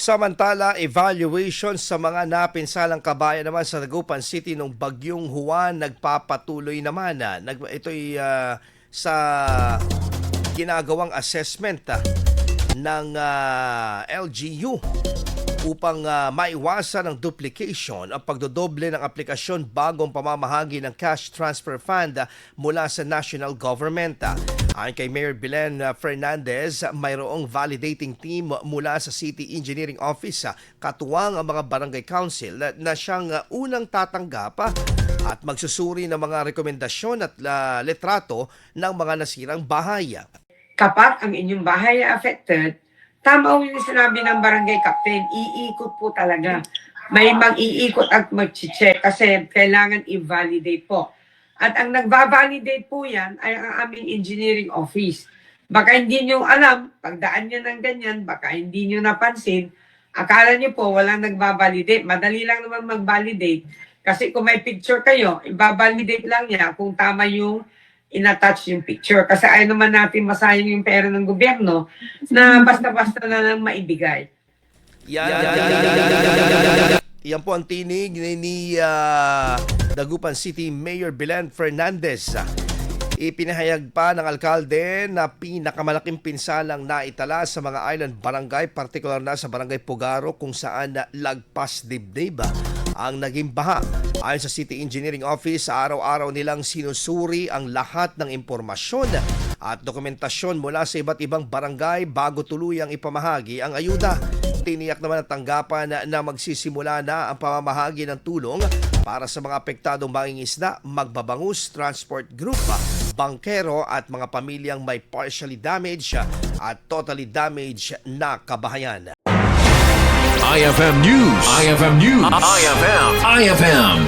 Samantala, evaluation sa mga napinsalang kabayan naman sa Dagupan City nung Bagyong Juan nagpapatuloy naman. Ito'y sa ginagawang assessment ng LGU upang maiwasan ang duplication at pagdodoble ng aplikasyon bagong pamamahagi ng cash transfer fund mula sa national government. Ayon kay Mayor Belen Fernandez, mayroong validating team mula sa City Engineering Office katuwang ang mga barangay council na siyang unang tatanggap at magsusuri ng mga rekomendasyon at litrato ng mga nasirang bahay. Kapag ang inyong bahay ay affected, tama yung sinabi ng barangay captain, iikot po talaga. May mag-iikot at mag-check kasi kailangan i-validate po. At ang nagva-validate po yan ay ang aming engineering office. Baka hindi nyo alam, pagdaan nyo ng ganyan, baka hindi nyo napansin, akala nyo po walang nagva-validate. Madali lang naman mag-validate. Kasi kung may picture kayo, i-validate lang niya kung tama yung in-attach yung picture. Kasi ayaw naman natin masayang yung pera ng gobyerno na basta-basta na lang maibigay. Yan po ang tinig ni Dagupan City Mayor Belen Fernandez. Ipinahayag pa ng alkalde na pinakamalaking pinsalang naitala sa mga island barangay, partikular na sa barangay Pugaro kung saan lagpas dibdib ang naging baha. Ayon sa City Engineering Office, araw-araw nilang sinusuri ang lahat ng impormasyon at dokumentasyon mula sa iba't ibang barangay bago tuluyang ipamahagi ang ayuda. Tiniyak naman ang tanggapan na magsisimula na ang pamamahagi ng tulong para sa mga apektadong mangingisda, magbabangus, transport group, bangkero at mga pamilyang may partially damaged at totally damaged na kabahayan. IFM News. IFM News. IFM.